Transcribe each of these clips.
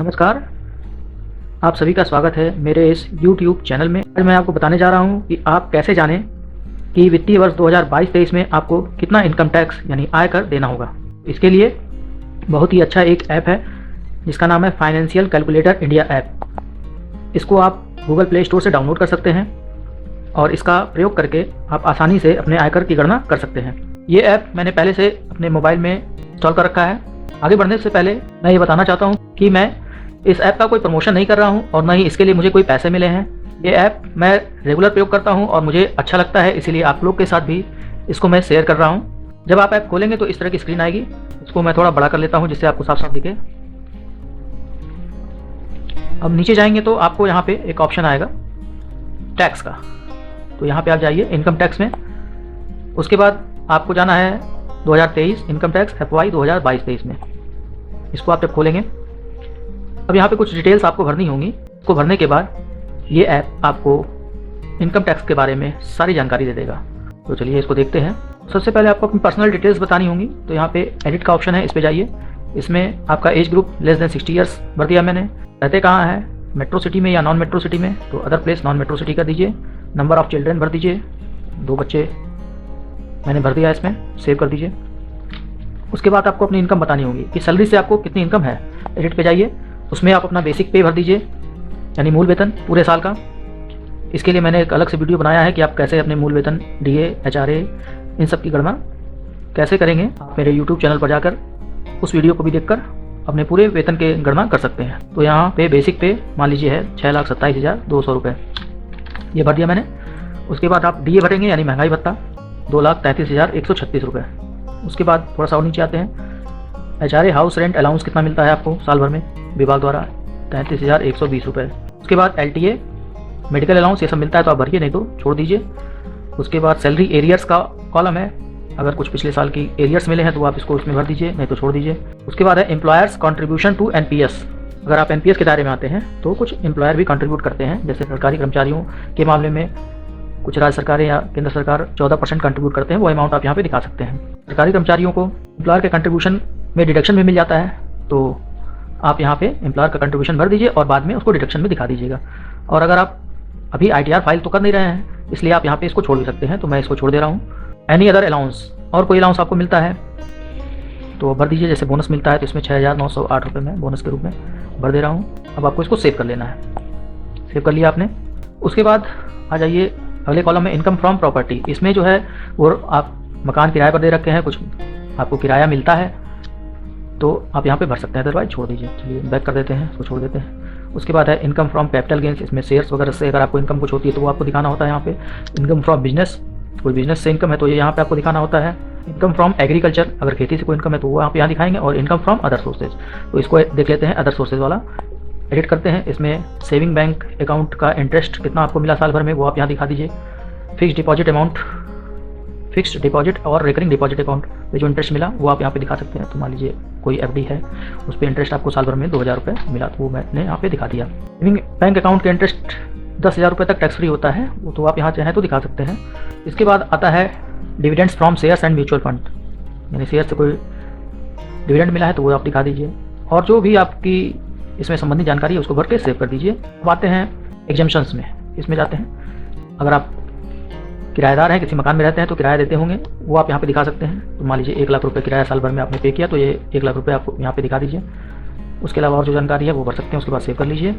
नमस्कार, आप सभी का स्वागत है मेरे इस YouTube चैनल में। आज मैं आपको बताने जा रहा हूं कि आप कैसे जानें कि वित्तीय वर्ष 2022-23 में आपको कितना इनकम टैक्स यानी आयकर देना होगा। इसके लिए बहुत ही अच्छा एक ऐप है जिसका नाम है फाइनेंशियल कैलकुलेटर इंडिया ऐप। इसको आप गूगल प्ले स्टोर से डाउनलोड कर सकते हैं और इसका प्रयोग करके आप आसानी से अपने आयकर की गणना कर सकते हैं। ये ऐप मैंने पहले से अपने मोबाइल में इंस्टॉल कर रखा है। आगे बढ़ने से पहले मैं ये बताना चाहता हूँ कि मैं इस ऐप का कोई प्रमोशन नहीं कर रहा हूँ और न ही इसके लिए मुझे कोई पैसे मिले हैं। ये ऐप मैं रेगुलर प्रयोग करता हूँ और मुझे अच्छा लगता है, इसीलिए आप लोग के साथ भी इसको मैं शेयर कर रहा हूँ। जब आप ऐप खोलेंगे तो इस तरह की स्क्रीन आएगी। इसको मैं थोड़ा बड़ा कर लेता हूँ जिससे आपको साफ साफ दिखे। अब नीचे जाएंगे तो आपको यहाँ पे एक ऑप्शन आएगा टैक्स का, तो यहाँ पे आप जाइए इनकम टैक्स में। उसके बाद आपको जाना है 2023 इनकम टैक्स FY 2022-23 में। इसको आप जब खोलेंगे अब यहाँ पे कुछ डिटेल्स आपको भरनी होंगी। इसको भरने के बाद ये ऐप आपको इनकम टैक्स के बारे में सारी जानकारी दे देगा। तो चलिए इसको देखते हैं। सबसे पहले आपको अपनी पर्सनल डिटेल्स बतानी होंगी, तो यहाँ पे एडिट का ऑप्शन है, इस पर जाइए। इसमें आपका age group less than 60 years भर दिया मैंने। रहते कहाँ हैं, मेट्रो सिटी में या नॉन मेट्रो सिटी में, तो other place non metro city कर दीजिए। नंबर ऑफ चिल्ड्रेन भर दीजिए, 2 बच्चे मैंने भर दिया, इसमें सेव कर दीजिए। उसके बाद आपको अपनी इनकम बतानी होगी कि सैलरी से आपको कितनी इनकम है। एडिट पे जाइए, उसमें आप अपना बेसिक पे भर दीजिए यानी मूल वेतन पूरे साल का। इसके लिए मैंने एक अलग से वीडियो बनाया है कि आप कैसे अपने मूल वेतन, DA, HRA इन सब की गणना कैसे करेंगे। आप मेरे YouTube चैनल पर जाकर उस वीडियो को भी देखकर अपने पूरे वेतन के गणना कर सकते हैं। तो यहाँ पे बेसिक पे मान लीजिए है 6,27,200 रुपये, ये भर दिया मैंने। उसके बाद आप DA भरेंगे यानी महंगाई भत्ता 2,33,136 रुपये। उसके बाद थोड़ा सा और नीचे आते हैं, HRA हाउस रेंट अलाउंस कितना मिलता है आपको साल भर में विभाग द्वारा, 33,120 रुपये। उसके बाद LTA मेडिकल अलाउंस ये सब मिलता है तो आप भरिए, नहीं तो छोड़ दीजिए। उसके बाद सैलरी एरियर्स का कॉलम है, अगर कुछ पिछले साल की एरियर्स मिले हैं तो आप इसको उसमें भर दीजिए, नहीं तो छोड़ दीजिए। उसके बाद है एम्प्लॉयर्स कॉन्ट्रीब्यूशन टू NPS। अगर आप NPS के दायरे में आते हैं तो कुछ एम्प्लॉयर भी कंट्रीब्यूट करते हैं, जैसे सरकारी कर्मचारियों के मामले में कुछ राज्य सरकारें या केंद्र सरकार 14% कंट्रीब्यूट करते हैं, वो अमाउंट आप यहाँ पे दिखा सकते हैं। सरकारी कर्मचारियों को एम्प्लॉयर के कंट्रीब्यूशन में डिडक्शन भी मिल जाता है, तो आप यहाँ पे एम्प्लॉयर का कंट्रीब्यूशन भर दीजिए और बाद में उसको डिडक्शन में दिखा दीजिएगा। और अगर आप अभी ITR फाइल तो कर नहीं रहे हैं, इसलिए आप यहाँ पे इसको छोड़ भी सकते हैं, तो मैं इसको छोड़ दे रहा हूँ। एनी अदर अलाउंस, और कोई अलाउंस आपको मिलता है तो भर दीजिए। जैसे बोनस मिलता है तो इसमें 6,908 रुपये में बोनस के रूप में भर दे रहा हूँ। अब आपको इसको सेव कर लेना है। सेव कर लिया आपने। उसके बाद आ जाइए अगले कॉलम में इनकम फ्रॉम प्रॉपर्टी। इसमें जो है वो आप मकान किराए पर दे रखे हैं, कुछ आपको किराया मिलता है तो आप यहाँ पे भर सकते हैं, अदरवाइज छोड़ दीजिए। चलिए बैक कर देते हैं, उसको छोड़ देते हैं। उसके बाद है इनकम फ्रॉम कैपिटल गेंस। इसमें शेयर्स वगैरह से अगर आपको इनकम कुछ होती है तो वो आपको दिखाना होता है यहाँ पे। इनकम फ्रॉम बिजनेस, कोई बिजनेस से इनकम है तो ये यहाँ पे आपको दिखाना होता है। इनकम फ्रॉम एग्रीकल्चर, अगर खेती से कोई इनकम है तो वो आप यहाँ दिखाएंगे। और इनकम फ्रॉम अदर सोर्सेज, तो इसको देख लेते हैं अदर सोर्सेज वाला। एडिट करते हैं, इसमें सेविंग बैंक अकाउंट का इंटरेस्ट कितना आपको मिला साल भर में वो आप यहाँ दिखा दीजिए। Fix deposit amount, fixed deposit और रिकरिंग डिपॉजिट अकाउंट पे जो इंटरेस्ट मिला वो आप यहाँ पे दिखा सकते हैं। तो मान लीजिए कोई FD है, उस पर इंटरेस्ट आपको साल भर में 2,000 रुपये मिला, तो वो मैंने यहाँ पे दिखा दिया। बैंक अकाउंट के इंटरेस्ट 10,000 रुपये तक टैक्स फ्री होता है, वो तो आप यहाँ चाहें तो दिखा सकते हैं। इसके बाद आता है dividends from shares and mutual fund, यानी शेयर से कोई डिविडेंड मिला है तो वो आप दिखा दीजिए। और जो भी आपकी इसमें संबंधित जानकारी है उसको भर के सेव कर दीजिए। अब आते हैं एग्जेम्पशंस में, इसमें जाते हैं। अगर आप किराएदार हैं, किसी मकान में रहते हैं तो किराया देते होंगे, वो आप यहाँ पे दिखा सकते हैं। तो मान लीजिए 1 लाख रुपये किराया साल भर में आपने पे किया, तो ये 1 लाख रुपये आपको यहाँ पे दिखा दीजिए। उसके अलावा और जो जानकारी है वो भर सकते हैं, उसके बाद सेव कर लीजिए।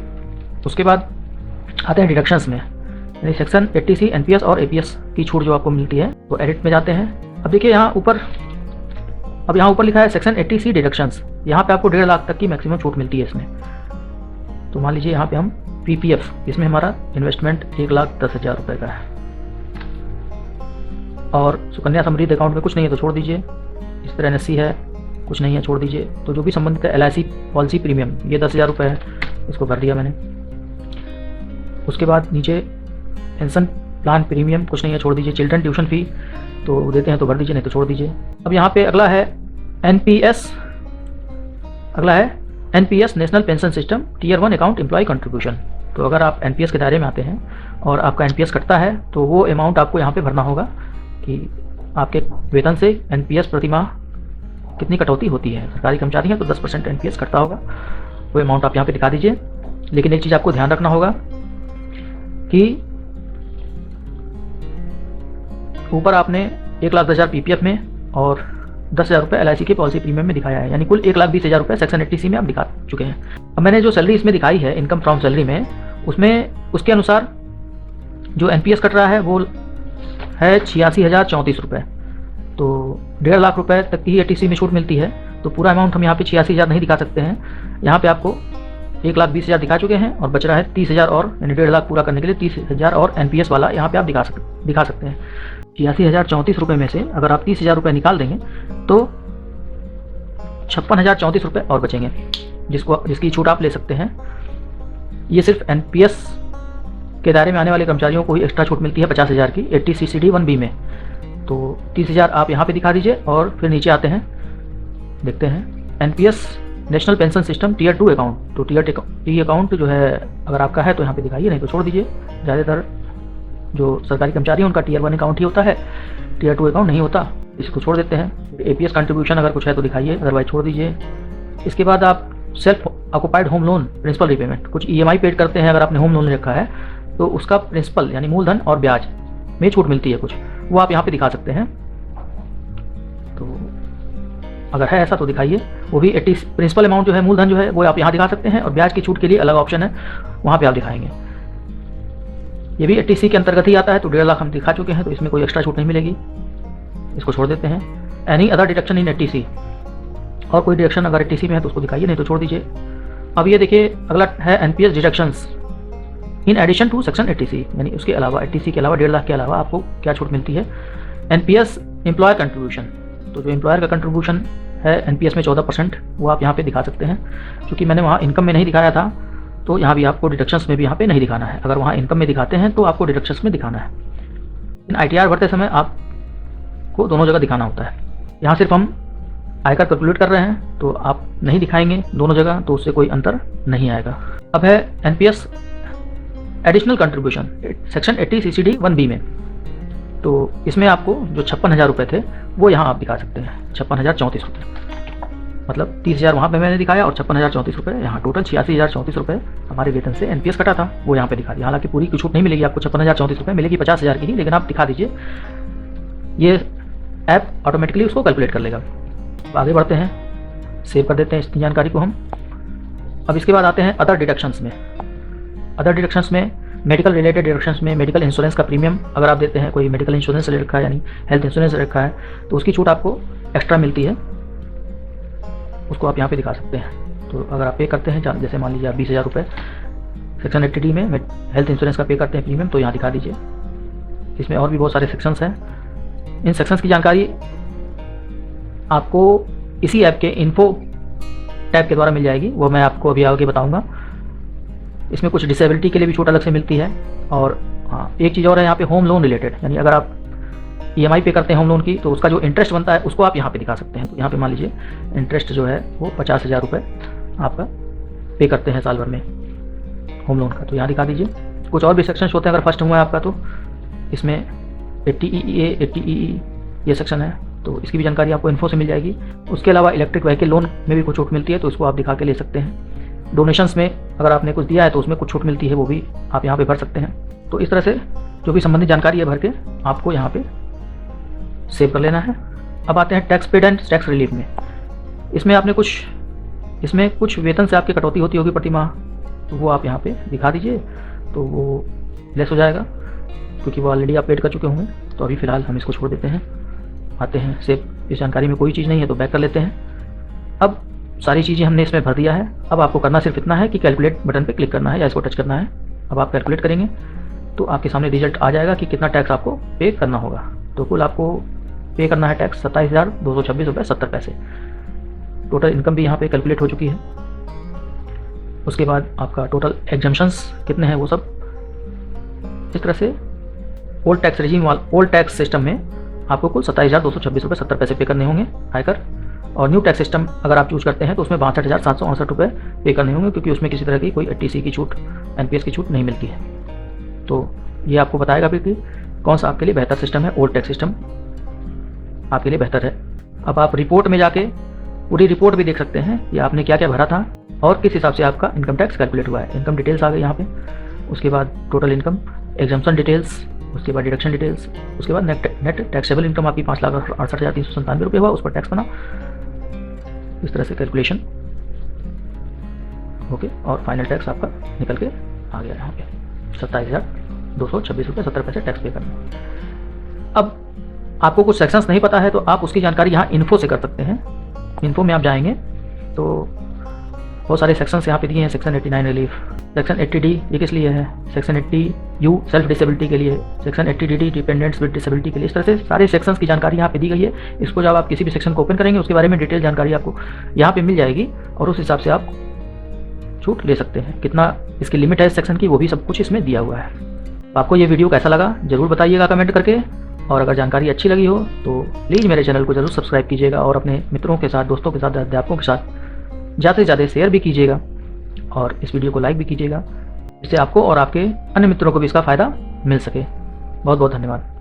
उसके बाद आते हैं डिडक्शंस में, यानी सेक्शन 80C NPS और APS की छूट जो आपको मिलती है। तो एडिट में जाते हैं। अब देखिए यहाँ ऊपर, अब यहाँ ऊपर लिखा है सेक्शन 80C डिडक्शंस। यहाँ पे आपको 1.5 लाख तक की मैक्सिमम छूट मिलती है इसमें। तो मान लीजिए यहाँ पे हम PPF, इसमें हमारा इन्वेस्टमेंट 1,10,000 रुपये का है और सुकन्या समृद्धि अकाउंट में कुछ नहीं है तो छोड़ दीजिए। इस तरह NSC है, कुछ नहीं है, छोड़ दीजिए। तो जो भी संबंधित है LIC पॉलिसी प्रीमियम, ये 10,000 रुपये है, इसको भर दिया मैंने। उसके बाद नीचे पेंशन प्लान प्रीमियम, कुछ नहीं है, छोड़ दीजिए। चिल्ड्रन ट्यूशन फ़ी तो देते हैं तो भर दीजिए, नहीं तो छोड़ दीजिए। अब यहाँ पे अगला है NPS, अगला है NPS national pension system Tier 1 account employ contribution. तो अगर आप NPS के दायरे में आते हैं और आपका NPS कटता है तो वो अमाउंट आपको यहाँ पे भरना होगा कि आपके वेतन से NPS प्रति माह कितनी कटौती होती है। सरकारी कर्मचारी हैं तो 10% NPS कटता होगा। वो अमाउंट आप यहाँ पे दिखा दीजिए। लेकिन एक चीज़ आपको ध्यान रखना होगा कि ऊपर आपने 1,10,000 पीपीएफ में और 10,000 रुपये LIC की पॉलिसी प्रीमियम में दिखाया है, यानी कुल 1,20,000 रुपये सेक्शन 80C में आप दिखा चुके हैं। अब मैंने जो सैलरी इसमें दिखाई है इनकम फ्रॉम सैलरी में, उसमें उसके अनुसार जो NPS कट रहा है वो है 86,034 रुपये। तो 1.5 लाख रुपए तक की 80C में छूट मिलती है। तो पूरा अमाउंट हम यहाँ पे 86,000 नहीं दिखा सकते हैं। यहाँ पे आपको 1,20,000 दिखा चुके हैं और बच रहा है 30,000 और, यानी 1.5 लाख पूरा करने के लिए 30,000 और NPS वाला यहाँ पे आप दिखा सकते हैं। 86,034 रुपये में से अगर आप 30,000 रुपये निकाल देंगे तो 56,034 रुपये और बचेंगे, जिसकी छूट आप ले सकते हैं। ये सिर्फ NPS के दायरे में आने वाले कर्मचारियों को ही एक्स्ट्रा छूट मिलती है 50,000 की 80CCD 1B में। तो 30,000 आप यहाँ पे दिखा दीजिए और फिर नीचे आते हैं, देखते हैं NPS national pension system tier 2 account. तो टीयर 2 अकाउंट जो है अगर आपका है तो यहाँ पे दिखाइए, नहीं तो छोड़ दीजिए। ज़्यादातर जो सरकारी कर्मचारी हैं उनका टीयर 1 अकाउंट ही होता है, टीयर 2 अकाउंट नहीं होता, इसको छोड़ देते हैं। APS कंट्रीब्यूशन अगर कुछ है तो दिखाइए, अदरवाइज छोड़ दीजिए। इसके बाद आप self occupied home loan principal repayment, कुछ EMI पेड करते हैं अगर आपने होम लोन रखा है तो उसका प्रिंसिपल यानी मूलधन और ब्याज में छूट मिलती है कुछ, वो आप यहाँ पे दिखा सकते हैं। तो अगर है ऐसा तो दिखाइए, वो भी 80 प्रिंसिपल अमाउंट जो है, मूलधन जो है वो आप यहाँ दिखा सकते हैं, और ब्याज की छूट के लिए अलग ऑप्शन है, वहाँ पे आप दिखाएंगे। ये भी 80C के अंतर्गत ही आता है। तो 1.5 लाख हम दिखा चुके हैं, तो इसमें कोई एक्स्ट्रा छूट नहीं मिलेगी, इसको छोड़ देते हैं। एनी अदर डिडक्शन इन 80C, और कोई डिडक्शन अगर 80C में है तो उसको दिखाइए, नहीं तो छोड़ दीजिए। अब ये देखिए अगला है NPS deductions in addition to section 80C, यानी उसके अलावा 80C के अलावा 1.5 लाख के अलावा आपको क्या छूट मिलती है। NPS एम्प्लॉयर कंट्रीब्यूशन, तो जो एम्प्लॉयर का कंट्रीब्यूशन है NPS में 14%, वो आप यहाँ पे दिखा सकते हैं। क्योंकि मैंने वहाँ इनकम में नहीं दिखाया था, तो यहाँ भी आपको डिडक्शंस में भी यहाँ पे नहीं दिखाना है। अगर वहाँ इनकम में दिखाते हैं तो आपको डिडक्शंस में दिखाना है। इन ITR भरते समय आपको दोनों जगह दिखाना होता है। यहाँ सिर्फ हम आयकर कैलकुलेट कर रहे हैं, तो आप नहीं दिखाएंगे दोनों जगह, तो उससे कोई अंतर नहीं आएगा। अब है NPS additional contribution section 80CCD 1B में। तो इसमें आपको जो 56,000 रुपये थे वो यहाँ आप दिखा सकते हैं, 56,034 रुपये, मतलब 30,000 वहाँ पे मैंने दिखाया और 56,034 रुपये यहाँ, टोटल 86,034 रुपये हमारे वेतन से NPS कटा था, वो यहाँ पे दिखा दिया। हालांकि पूरी की छूट नहीं मिलेगी आपको, 56,034 रुपये मिलेगी 50,000 की ही, लेकिन आप दिखा दीजिए, ये ऐप ऑटोमेटिकली उसको कैलकुलेट कर लेगा। आगे बढ़ते हैं, सेव कर देते हैं इस जानकारी को हम। अब इसके बाद आते हैं अदर डिडक्शंस में। अदर डिडक्शंस में मेडिकल रिलेटेड डिडक्शंस में मेडिकल इंश्योरेंस का प्रीमियम अगर आप देते हैं, कोई मेडिकल इंश्योरेंस ले रखा है यानी हेल्थ इंश्योरेंस रखा है, तो उसकी छूट आपको एक्स्ट्रा मिलती है, उसको आप यहाँ पे दिखा सकते हैं। तो अगर आप पे करते हैं, जैसे मान लीजिए आप 20,000 रुपये सेक्शन 80D में हेल्थ इंश्योरेंस का पे करते हैं प्रीमियम, तो यहाँ दिखा दीजिए। इसमें और भी बहुत सारे सेक्शंस हैं, इन सेक्शंस की जानकारी आपको इसी ऐप के इन्फो टैब के द्वारा मिल जाएगी, वो मैं आपको अभी आगे बताऊँगा। इसमें कुछ डिसेबिलिटी के लिए भी छूट अलग से मिलती है। और हाँ, एक चीज़ और है यहाँ पे होम लोन रिलेटेड, यानी अगर आप EMI पे करते हैं होम लोन की, तो उसका जो इंटरेस्ट बनता है उसको आप यहाँ पे दिखा सकते हैं। तो यहाँ पे मान लीजिए इंटरेस्ट जो है वो 50,000 रुपये आपका पे करते हैं साल भर में होम लोन का, तो यहाँ दिखा दीजिए। कुछ और भी सेक्शन होते हैं, अगर फर्स्ट हुआ है आपका तो इसमें 80EE 80EE ये सेक्शन है, तो इसकी भी जानकारी आपको इन्फो से मिल जाएगी। उसके अलावा इलेक्ट्रिक व्हीकल लोन में भी कुछ छूट मिलती है, तो इसको आप दिखा के ले सकते हैं। डोनेशंस में अगर आपने कुछ दिया है तो उसमें कुछ छूट मिलती है, वो भी आप यहाँ पे भर सकते हैं। तो इस तरह से जो भी संबंधित जानकारी है भर के आपको यहाँ पे सेव कर लेना है। अब आते हैं tax paid and tax relief में। इसमें कुछ वेतन से आपकी कटौती होती होगी प्रति माह, तो वो आप यहाँ पे दिखा दीजिए, तो वो लेस हो जाएगा, क्योंकि वो ऑलरेडी आप पेड कर चुके होंगे। तो अभी फ़िलहाल हम इसको छोड़ देते हैं। आते हैं सेव, इस जानकारी में कोई चीज़ नहीं है तो बैक कर लेते हैं। अब सारी चीज़ें हमने इसमें भर दिया है। अब आपको करना सिर्फ इतना है कि कैलकुलेट बटन पे क्लिक करना है या इसको टच करना है। अब आप कैलकुलेट करेंगे तो आपके सामने रिजल्ट आ जाएगा कि कितना टैक्स आपको पे करना होगा। तो कुल आपको पे करना है टैक्स 27,226 रुपये 70 पैसे। टोटल इनकम भी यहाँ पे कैलकुलेट हो चुकी है। उसके बाद आपका टोटल एग्जम्पशंस कितने हैं वो सब इस तरह से old tax regime old tax system में आपको कुल 27,226 रुपये 70 पैसे पे करने होंगे आयकर। और न्यू टैक्स सिस्टम अगर आप चूज़ करते हैं तो उसमें 62,768 रुपये पे करने होंगे, क्योंकि उसमें किसी तरह की कोई 80C की छूट, NPS की छूट नहीं मिलती है। तो ये आपको बताएगा भी कि कौन सा आपके लिए बेहतर सिस्टम है। ओल्ड टैक्स सिस्टम आपके लिए बेहतर है। अब आप रिपोर्ट में जाके पूरी रिपोर्ट भी देख सकते हैं कि आपने क्या क्या भरा था और किस हिसाब से आपका इनकम टैक्स कैलकुलेट हुआ है। इनकम डिटेल्स आ गई यहाँ पे, उसके बाद टोटल इनकम, एग्जम्पशन डिटेल्स, उसके बाद डिडक्शन डिटेल्स, उसके बाद नेट टैक्सेबल इनकम आपकी 5,68,397 रुपये हुआ, उस पर टैक्स बना। इस तरह से कैलकुलेशन ओके, और फाइनल टैक्स आपका निकल के आ गया यहाँ पे 27,226 रुपये 70 पैसे टैक्स पे करना। अब आपको कुछ सेक्शंस नहीं पता है तो आप उसकी जानकारी यहाँ इन्फो से कर सकते हैं। इन्फो में आप जाएंगे तो बहुत सारे सेक्शंस यहाँ पे दिए हैं। सेक्शन 89 रिलीफ, सेक्शन 80D ये किस लिए है, सेक्शन 80U सेल्फ डिसेबिलिटी के लिए, section 80DD dependents with disability के लिए। इस तरह से सारे सेक्शंस की जानकारी यहाँ पे दी गई है। इसको जब आप किसी भी सेक्शन को ओपन करेंगे उसके बारे में डिटेल जानकारी आपको यहाँ पे मिल जाएगी और उस हिसाब से आप छूट ले सकते हैं। कितना इसकी लिमिट है इस सेक्शन की वो भी सब कुछ इसमें दिया हुआ है। आपको ये वीडियो कैसा लगा ज़रूर बताइएगा कमेंट करके, और अगर जानकारी अच्छी लगी हो तो प्लीज़ मेरे चैनल को ज़रूर सब्सक्राइब कीजिएगा और अपने मित्रों के साथ, दोस्तों के साथ, अध्यापकों के साथ ज़्यादा से ज़्यादा शेयर भी कीजिएगा और इस वीडियो को लाइक भी कीजिएगा, जिससे आपको और आपके अन्य मित्रों को भी इसका फ़ायदा मिल सके। बहुत बहुत धन्यवाद।